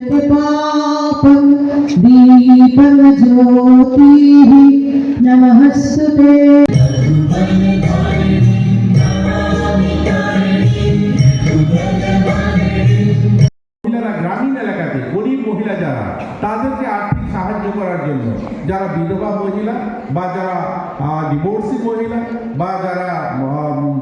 पापं दीपं ज्योतिः नमस्तुते। মহিলারা গ্রামীণ এলাকাতে গরিব মহিলা যারা তাদেরকে আর্থিক সাহায্য করার জন্য যারা বিধবা মহিলা বা যারা ডিভোর্সি মহিলা বা যারা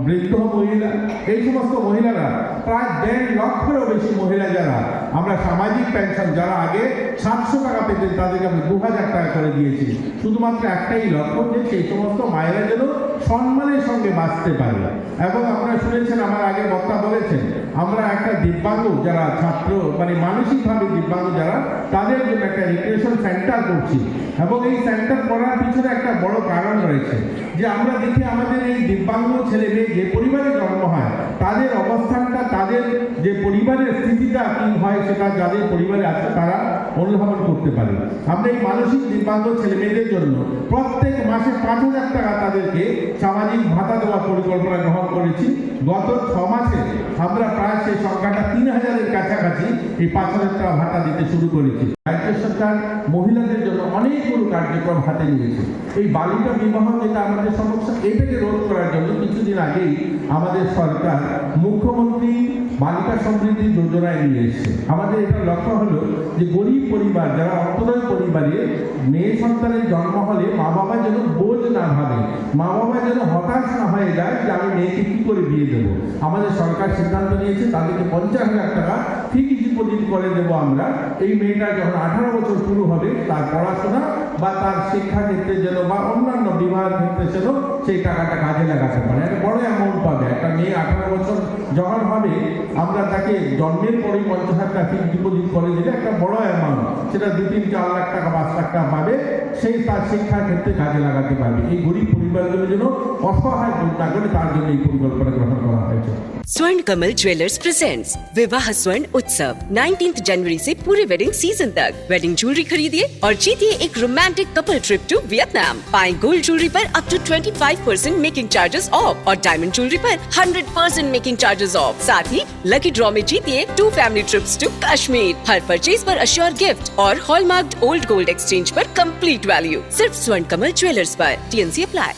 বৃদ্ধ মহিলা এই সমস্ত মহিলারা প্রায় 1.5 লক্ষেরও বেশি মহিলা যারা আমরা সামাজিক পেনশন যারা আগে 700 টাকা পেতেন তাদেরকে আমি 2000 টাকা করে দিয়েছি। শুধুমাত্র একটাই লক্ষ্য যে সেই সমস্ত মায়েরা যেন সম্মানের সঙ্গে বাঁচতে পারে। এবং আপনারা শুনেছেন আমার আগে বক্তা বলেছেন আমরা একটা দিব্যাঙ্গ যারা ছাত্র মানে মানসিকভাবে দিব্যাঙ্গ যারা তাদের জন্য একটা রিক্রিয়েশন সেন্টার করছি এবং এই সেন্টার করার পিছনে একটা বড় কারণ রয়েছে যে আমরা দেখি আমাদের এই দিব্যাঙ্গ ছেলে মেয়ে যে পরিবারে জন্ম হয় তাদের অবস্থানটা তাদের যে পরিবারের স্থিতিটা কী হয় সেটা যাদের পরিবারে আছে তারা অনুধাবন করতে পারে। আমরা এই মানসিক দিব্যাঙ্গ ছেলে মেয়েদের জন্য প্রত্যেক মাসে 5,000 টাকা তাদেরকে সামাজিক ভাতা দেওয়ার পরিকল্পনা গ্রহণ করেছি। গত 6 মাসে আমরা প্রায় সেই সংখ্যাটা 3,000-এর কাছাকাছি এই 5,000 টাকা ভাতা দিতে শুরু করেছি। রাজ্য সরকার মহিলাদের জন্য অনেকগুলো কার্যক্রম হাতে নিয়েছে। এই বালিকা বিবাহ যেটা আমাদের সমস্যা এটাকে রোধ করার জন্য কিছুদিন আগেই আমাদের সরকার মুখ্যমন্ত্রী বালিকা সমৃদ্ধি যোজনায় নিয়ে এসেছে। আমাদের এটা লক্ষ্য হলো যে গরিব পরিবার যারা অন্তরয় পরিবারে মেয়ে সন্তানের জন্ম হলে মা বাবা যেন বোঝ না ভাবে, মা বাবা যেন হতাশ না হয়ে যায় যে আমি মেয়েকে কী করে বিয়ে দেবো। আমাদের সরকার সিদ্ধান্ত নিয়েছে তাদেরকে 50,000 টাকা ফিক্সড ডিপোজিট করে দেবো আমরা। এই মেয়েটা যখন 18 বছর পুরো হবে তার পড়াশোনা বা তার শিক্ষা ক্ষেত্রে যেন বা অন্যান্য বিবাহের ক্ষেত্রে যেন সেই টাকাটা কাজে লাগাতে পারে। একটা বড় অ্যামাউন্ট পাবে। একটা মেয়ে 18 বছর যখন হবে আমরা তাকে জন্মের পরেই 50,000 টাকা ফিক্সড ডিপোজিট করে দিলে একটা বড় অ্যামাউন্ট সেটা 2-3-4 লাখ টাকা 5 লাখ টাকা পাবে, সেই তার শিক্ষার ক্ষেত্রে কাজে লাগাতে পারবে। এই গরিব পরিবারগুলোর জন্য অসহায় না করে তার জন্য এই পরিকল্পনা গ্রহণ করা হয়েছে। स्वर्ण कमल ज्वेलर्स प्रेजेंट्स विवाह स्वर्ण उत्सव 19 जनवरी से पूरे वेडिंग सीजन तक। वेडिंग ज्वेलरी खरीदिए और जीतिए एक romantic couple trip to Vietnam. पाएं गोल्ड ज्वेलरी पर up to 25% making charges off और डायमंड ज्वेलरी पर 100% मेकिंग चार्जेस ऑफ। साथ ही लकी ड्रॉ में जीतिए 2 फैमिली ट्रिप्स टू कश्मीर। हर परचेज पर अश्योर गिफ्ट और हॉलमार्क्ड ओल्ड गोल्ड एक्सचेंज पर कंप्लीट वैल्यू। सिर्फ स्वर्ण कमल ज्वेलर्स पर। TNC apply.